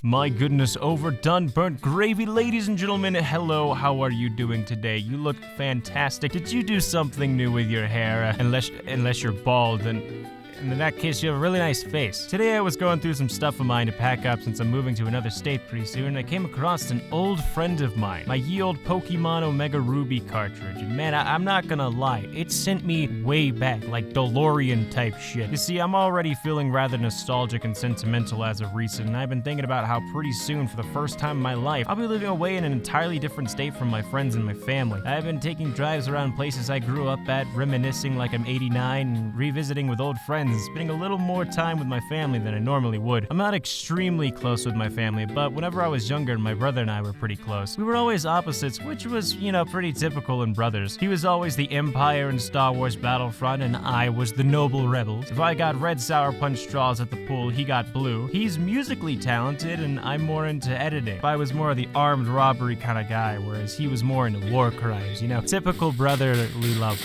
My goodness, overdone burnt gravy. Ladies and gentlemen, hello, how are you doing today? You look fantastic. Did you do something new with your hair? Unless you're bald, and in that case, you have a really nice face. Today I was going through some stuff of mine to pack up since I'm moving to another state pretty soon, and I came across an old friend of mine, my ye old Pokemon Omega Ruby cartridge. And man, I'm not gonna lie, it sent me way back, like DeLorean type shit. You see, I'm already feeling rather nostalgic and sentimental as of recent, and I've been thinking about how pretty soon, for the first time in my life, I'll be living away in an entirely different state from my friends and my family. I've been taking drives around places I grew up at, reminiscing like I'm 89, and revisiting with old friends and spending a little more time with my family than I normally would. I'm not extremely close with my family, but whenever I was younger, my brother and I were pretty close. We were always opposites, which was, pretty typical in brothers. He was always the Empire in Star Wars Battlefront, and I was the Noble Rebels. If I got red Sour Punch straws at the pool, he got blue. He's musically talented, and I'm more into editing. I was more of the armed robbery kind of guy, whereas he was more into war crimes, typical brotherly love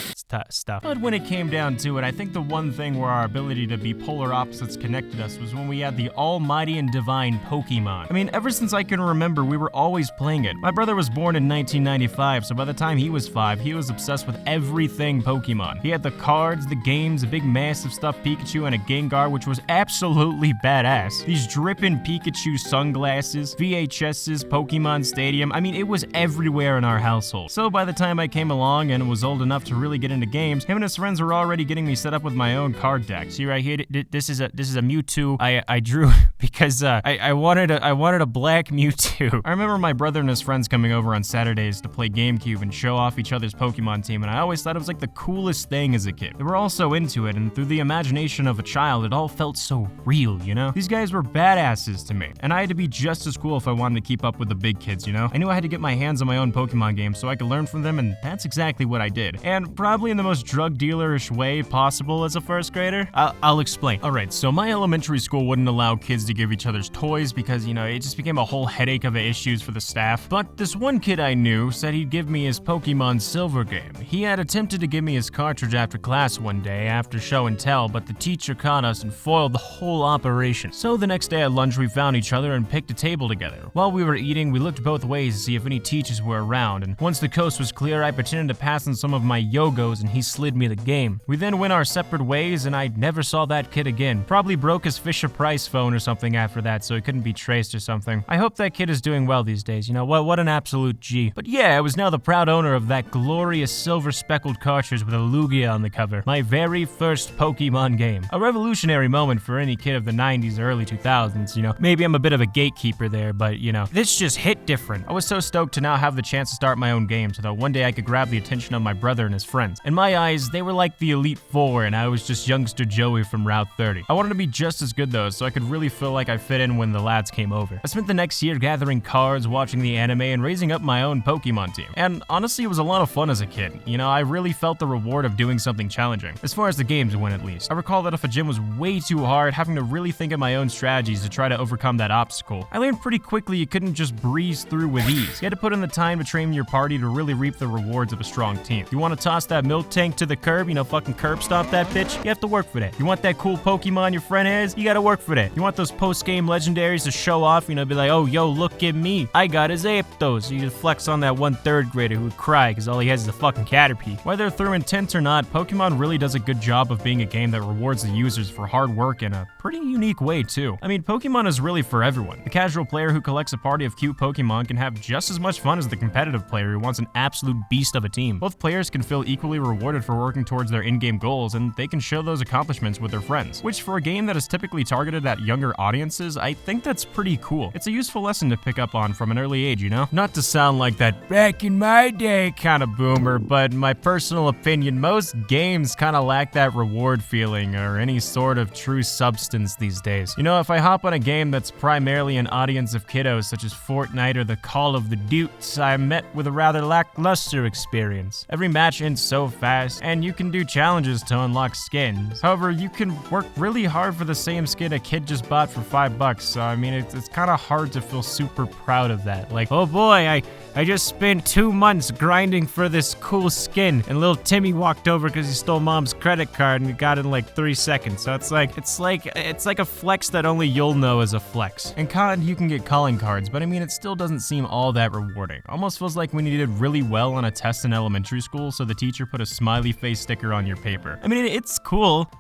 stuff. But when it came down to it, I think the one thing where our ability to be polar opposites connected us was when we had the almighty and divine Pokemon. I mean, ever since I can remember, we were always playing it. My brother was born in 1995, so by the time he was 5, he was obsessed with everything Pokemon. He had the cards, the games, a big massive stuffed Pikachu, and a Gengar, which was absolutely badass. These dripping Pikachu sunglasses, VHSs, Pokemon Stadium, I mean, it was everywhere in our household. So by the time I came along and was old enough to really get into games, him and his friends were already getting me set up with my own card deck. See right here, this is a Mewtwo I drew because I wanted a black Mewtwo. I remember my brother and his friends coming over on Saturdays to play GameCube and show off each other's Pokemon team, and I always thought it was like the coolest thing as a kid. They were all so into it, and through the imagination of a child, it all felt so real, These guys were badasses to me, and I had to be just as cool if I wanted to keep up with the big kids, I knew I had to get my hands on my own Pokemon game so I could learn from them, and that's exactly what I did. And probably in the most drug dealer-ish way possible as a first grader. I'll explain. Alright, so my elementary school wouldn't allow kids to give each other's toys because, it just became a whole headache of issues for the staff. But this one kid I knew said he'd give me his Pokemon Silver game. He had attempted to give me his cartridge after class one day, after show and tell, but the teacher caught us and foiled the whole operation. So the next day at lunch, we found each other and picked a table together. While we were eating, we looked both ways to see if any teachers were around, and once the coast was clear, I pretended to pass on some of my Yogos and he slid me the game. We then went our separate ways, and I never saw that kid again. Probably broke his Fisher-Price phone or something after that, so he couldn't be traced or something. I hope that kid is doing well these days, what an absolute G. But yeah, I was now the proud owner of that glorious silver speckled cartridge with a Lugia on the cover. My very first Pokemon game. A revolutionary moment for any kid of the 90s or early 2000s, Maybe I'm a bit of a gatekeeper there, but this just hit different. I was so stoked to now have the chance to start my own game so that one day I could grab the attention of my brother and his friends. In my eyes, they were like the Elite Four, and I was just youngster Joey from Route 30. I wanted to be just as good though, so I could really feel like I fit in when the lads came over. I spent the next year gathering cards, watching the anime, and raising up my own Pokemon team. And honestly, it was a lot of fun as a kid. I really felt the reward of doing something challenging, as far as the games went at least. I recall that if a gym was way too hard, having to really think of my own strategies to try to overcome that obstacle. I learned pretty quickly you couldn't just breeze through with ease. You had to put in the time to train your party to really reap the rewards of a strong team. You want to toss that milk tank to the curb, fucking curb stomp that bitch? You have to work for that. You want that cool Pokemon your friend has? You gotta work for that. You want those post-game legendaries to show off, be like, oh, yo, look at me. I got his Aptos. You just flex on that one third grader who would cry because all he has is a fucking Caterpie. Whether through intent or not, Pokemon really does a good job of being a game that rewards the users for hard work in a pretty unique way, too. I mean, Pokemon is really for everyone. The casual player who collects a party of cute Pokemon can have just as much fun as the competitive player who wants an absolute beast of a team. Both players can feel equally rewarded for working towards their in-game goals, and they can show those accomplishments with their friends. Which, for a game that is typically targeted at younger audiences, I think that's pretty cool. It's a useful lesson to pick up on from an early age, Not to sound like that back in my day kind of boomer, but in my personal opinion, most games kind of lack that reward feeling or any sort of true substance these days. If I hop on a game that's primarily an audience of kiddos such as Fortnite or the Call of the Dudes, I'm met with a rather lackluster experience. Every match ends so fast, and you can do challenges to unlock skins. However, you can work really hard for the same skin a kid just bought for $5, so I mean, it's kind of hard to feel super proud of that. Like, oh boy, I just spent 2 months grinding for this cool skin, and little Timmy walked over because he stole mom's credit card and he got it in like 3 seconds. So it's like a flex that only you'll know is a flex. In COD, you can get calling cards, but I mean, it still doesn't seem all that rewarding. Almost feels like when you did really well on a test in elementary school, so the teacher put a smiley face sticker on your paper. I mean, it's cool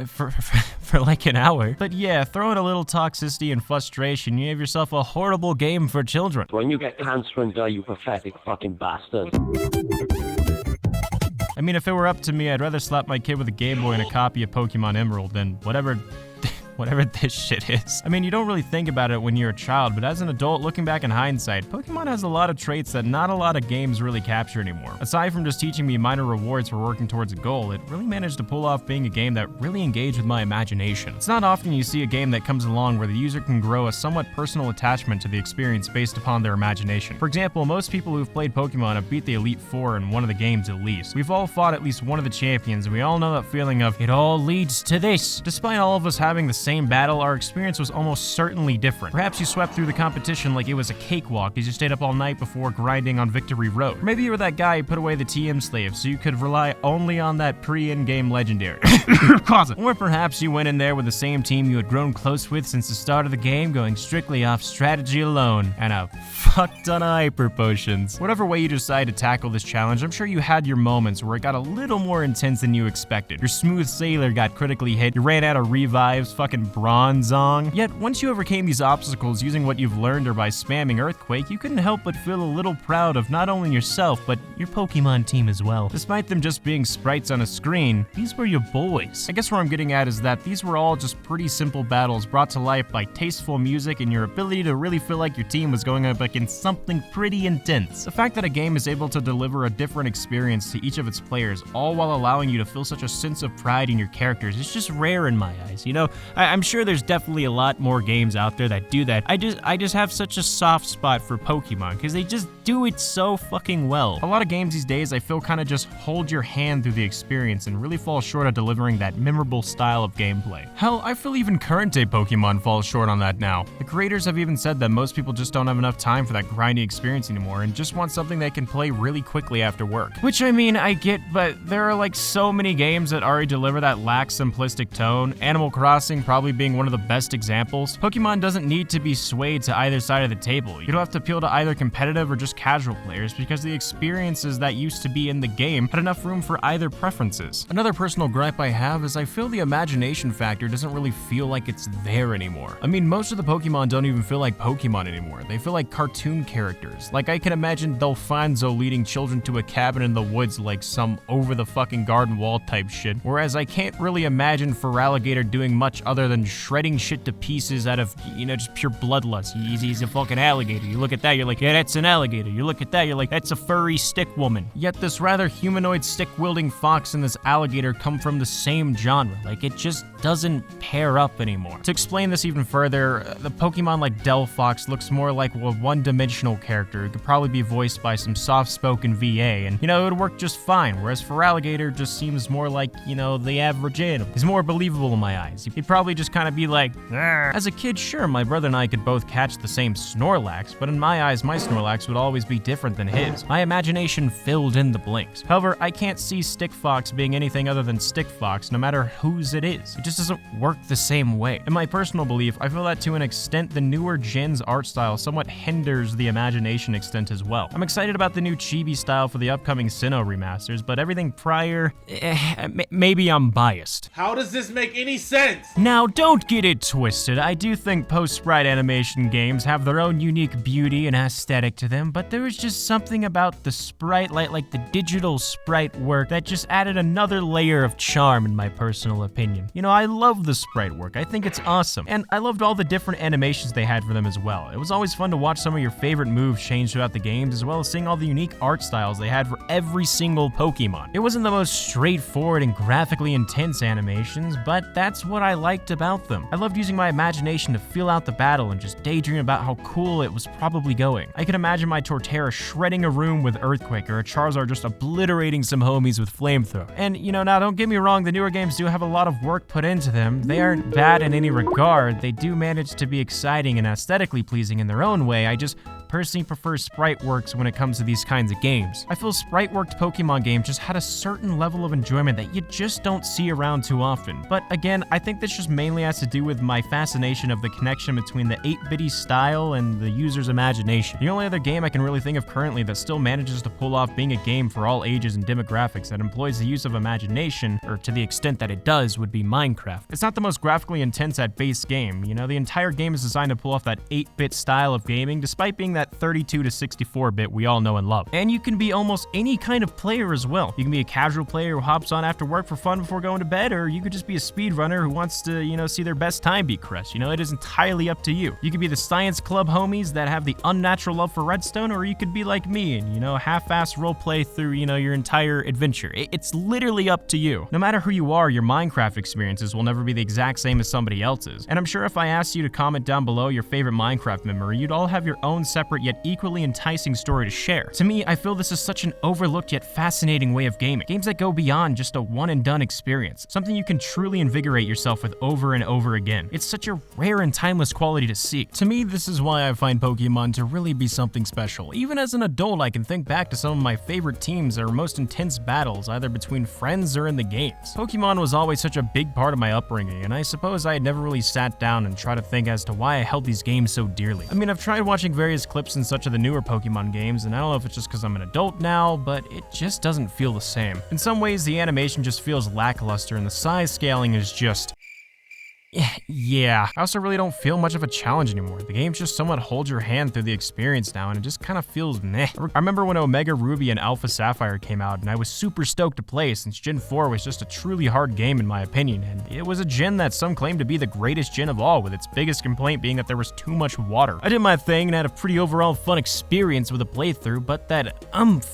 for like an hour. But yeah, throw in a little toxicity and frustration, you have yourself a horrible game for children. When you get cancer and die, you pathetic fucking bastard. I mean, if it were up to me, I'd rather slap my kid with a Game Boy and a copy of Pokemon Emerald than whatever this shit is. I mean, you don't really think about it when you're a child, but as an adult, looking back in hindsight, Pokemon has a lot of traits that not a lot of games really capture anymore. Aside from just teaching me minor rewards for working towards a goal, it really managed to pull off being a game that really engaged with my imagination. It's not often you see a game that comes along where the user can grow a somewhat personal attachment to the experience based upon their imagination. For example, most people who've played Pokemon have beat the Elite Four in one of the games at least. We've all fought at least one of the champions, and we all know that feeling of, it all leads to this. Despite all of us having the same battle, our experience was almost certainly different. Perhaps you swept through the competition like it was a cakewalk as you stayed up all night before grinding on Victory Road. Or maybe you were that guy who put away the TM slave so you could rely only on that pre-in-game legendary. Or perhaps you went in there with the same team you had grown close with since the start of the game, going strictly off strategy alone, and a fuck ton of hyper potions. Whatever way you decide to tackle this challenge, I'm sure you had your moments where it got a little more intense than you expected. Your smooth sailor got critically hit, you ran out of revives, fucking bronzong. Yet, once you overcame these obstacles using what you've learned or by spamming Earthquake, you couldn't help but feel a little proud of not only yourself, but your Pokemon team as well. Despite them just being sprites on a screen, these were your boys. I guess where I'm getting at is that these were all just pretty simple battles brought to life by tasteful music and your ability to really feel like your team was going up against something pretty intense. The fact that a game is able to deliver a different experience to each of its players, all while allowing you to feel such a sense of pride in your characters, is just rare in my eyes. You know, I'm sure there's definitely a lot more games out there that do that. I just have such a soft spot for Pokemon because they just do it so fucking well. A lot of games these days I feel kind of just hold your hand through the experience and really fall short of delivering that memorable style of gameplay. Hell, I feel even current day Pokemon falls short on that now. The creators have even said that most people just don't have enough time for that grindy experience anymore and just want something they can play really quickly after work. Which I mean, I get, but there are like so many games that already deliver that lax simplistic tone, Animal Crossing probably being one of the best examples. Pokemon doesn't need to be swayed to either side of the table. You don't have to appeal to either competitive or just casual players because the experiences that used to be in the game had enough room for either preferences. Another personal gripe I have is I feel the imagination factor doesn't really feel like it's there anymore. I mean, most of the Pokemon don't even feel like Pokemon anymore. They feel like cartoon characters. Like, I can imagine Dolphinzo leading children to a cabin in the woods like some over the fucking garden wall type shit. Whereas I can't really imagine Feraligatr doing much other than shredding shit to pieces out of, you know, just pure bloodlust. He's a fucking alligator. You look at that, you're like, yeah, that's an alligator. You look at that, you're like, that's a furry stick woman. Yet this rather humanoid stick-wielding fox and this alligator come from the same genre. Like, it just doesn't pair up anymore. To explain this even further, the Pokemon like Delphox looks more like a one-dimensional character who could probably be voiced by some soft-spoken VA, and, you know, it would work just fine, whereas Feraligatr just seems more like, you know, the average animal. He's more believable in my eyes. He'd probably just kind of be like, argh. As a kid, sure, my brother and I could both catch the same Snorlax, but in my eyes, my Snorlax would always be different than his. My imagination filled in the blanks. However, I can't see Stick Fox being anything other than Stick Fox, no matter whose it is. It just doesn't work the same way. In my personal belief, I feel that to an extent, the newer gen's art style somewhat hinders the imagination extent as well. I'm excited about the new chibi style for the upcoming Sinnoh remasters, but everything prior, maybe I'm biased. How does this make any sense? Now, don't get it twisted. I do think post-sprite animation games have their own unique beauty and aesthetic to them, but there is just something about the sprite, like the digital sprite work, that just added another layer of charm in my personal opinion. You know, I love the sprite work. I think it's awesome. And I loved all the different animations they had for them as well. It was always fun to watch some of your favorite moves change throughout the games, as well as seeing all the unique art styles they had for every single Pokemon. It wasn't the most straightforward and graphically intense animations, but that's what I liked about them. I loved using my imagination to feel out the battle and just daydream about how cool it was probably going. I could imagine my Torterra shredding a room with Earthquake, or a Charizard just obliterating some homies with Flamethrower. And now don't get me wrong, the newer games do have a lot of work put into them. They aren't bad in any regard. They do manage to be exciting and aesthetically pleasing in their own way. I just personally prefer sprite works when it comes to these kinds of games. I feel sprite worked Pokemon games just had a certain level of enjoyment that you just don't see around too often. But again, I think this just mainly has to do with my fascination of the connection between the 8-bitty style and the user's imagination. The only other game I can really think of currently that still manages to pull off being a game for all ages and demographics that employs the use of imagination, or to the extent that it does, would be Minecraft. It's not the most graphically intense at base game. The entire game is designed to pull off that 8-bit style of gaming, despite being that 32 to 64-bit we all know and love. And you can be almost any kind of player as well. You can be a casual player who hops on after work for fun before going to bed, or you could just be a speedrunner who wants to, see their best time be crushed. It is entirely up to you. You could be the science club homies that have the unnatural love for redstone, or you could be like me and, half-ass roleplay through, your entire adventure. It's literally up to you. No matter who you are, your Minecraft experiences will never be the exact same as somebody else's. And I'm sure if I asked you to comment down below your favorite Minecraft memory, you'd all have your own separate yet equally enticing story to share. To me, I feel this is such an overlooked yet fascinating way of gaming. Games that go beyond just a one-and-done experience. Something you can truly invigorate yourself with over and over again. It's such a rare and timeless quality to seek. To me, this is why I find Pokemon to really be something special. Even as an adult, I can think back to some of my favorite teams or most intense battles, either between friends or in the games. Pokemon was always such a big part of my upbringing, and I suppose I had never really sat down and tried to think as to why I held these games so dearly. I mean, I've tried watching various clips and such of the newer Pokemon games, and I don't know if it's just because I'm an adult now, but it just doesn't feel the same. In some ways, the animation just feels lackluster, and the size scaling is just... yeah. I also really don't feel much of a challenge anymore. The game just somewhat holds your hand through the experience now, and it just kind of feels meh. I remember when Omega Ruby and Alpha Sapphire came out, and I was super stoked to play since Gen 4 was just a truly hard game in my opinion, and it was a gen that some claim to be the greatest gen of all, with its biggest complaint being that there was too much water. I did my thing and had a pretty overall fun experience with a playthrough, but that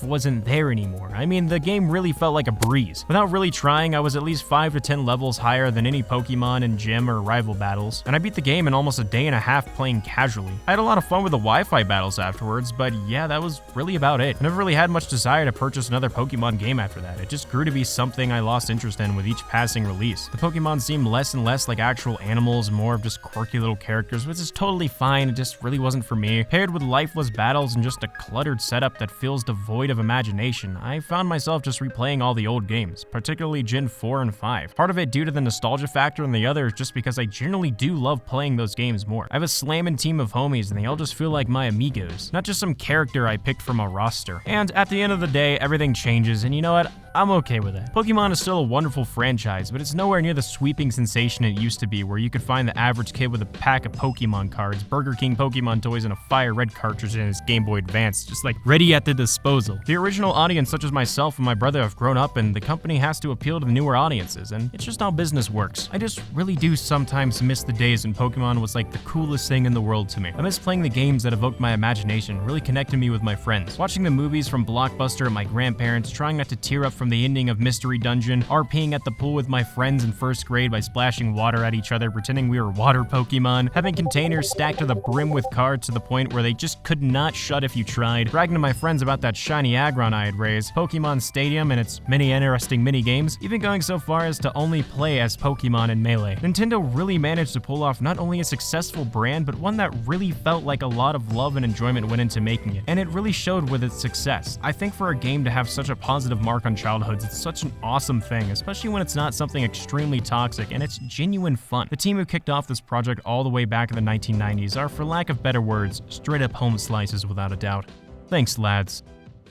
wasn't there anymore. I mean, the game really felt like a breeze. Without really trying, I was at least 5 to 10 levels higher than any Pokemon in gym or rival battles, and I beat the game in almost a day and a half playing casually. I had a lot of fun with the Wi-Fi battles afterwards, but yeah, that was really about it. I never really had much desire to purchase another Pokemon game after that. It just grew to be something I lost interest in with each passing release. The Pokemon seemed less and less like actual animals, more of just quirky little characters, which is totally fine. It just really wasn't for me. Paired with lifeless battles and just a cluttered setup that feels devoid of imagination, I found myself just replaying all the old games, particularly Gen 4 and 5. Part of it due to the nostalgia factor, and the other is just because I generally do love playing those games more. I have a slamming team of homies, and they all just feel like my amigos, not just some character I picked from a roster. And at the end of the day, everything changes, and you know what? I'm okay with it. Pokemon is still a wonderful franchise, but it's nowhere near the sweeping sensation it used to be, where you could find the average kid with a pack of Pokemon cards, Burger King Pokemon toys, and a Fire Red cartridge in his Game Boy Advance, just like ready at the disposal. The original audience, such as myself and my brother, have grown up, and the company has to appeal to the newer audiences, and it's just how business works. I just really do sometimes miss the days when Pokemon was like the coolest thing in the world to me. I miss playing the games that evoked my imagination, really connected me with my friends. Watching the movies from Blockbuster at my grandparents, trying not to tear up from the ending of Mystery Dungeon, RPing at the pool with my friends in first grade by splashing water at each other, pretending we were water Pokemon, having containers stacked to the brim with cards to the point where they just could not shut if you tried, bragging to my friends about that shiny Aggron I had raised, Pokemon Stadium and its many interesting mini-games, even going so far as to only play as Pokemon in Melee. Nintendo really managed to pull off not only a successful brand, but one that really felt like a lot of love and enjoyment went into making it, and it really showed with its success. I think for a game to have such a positive mark on childhoods, it's such an awesome thing, especially when it's not something extremely toxic and it's genuine fun. The team who kicked off this project all the way back in the 1990s are, for lack of better words, straight up home slices without a doubt. Thanks, lads.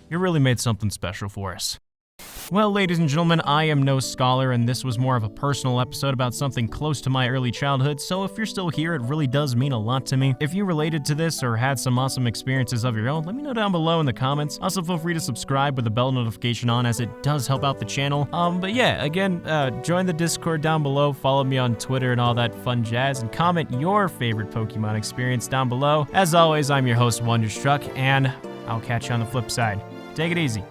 You really made something special for us. Well, ladies and gentlemen, I am no scholar, and this was more of a personal episode about something close to my early childhood, so if you're still here, it really does mean a lot to me. If you related to this or had some awesome experiences of your own, let me know down below in the comments. Also, feel free to subscribe with the bell notification on, as it does help out the channel. But yeah, again, join the Discord down below, follow me on Twitter and all that fun jazz, and comment your favorite Pokemon experience down below. As always, I'm your host, Wonderstruck, and I'll catch you on the flip side. Take it easy.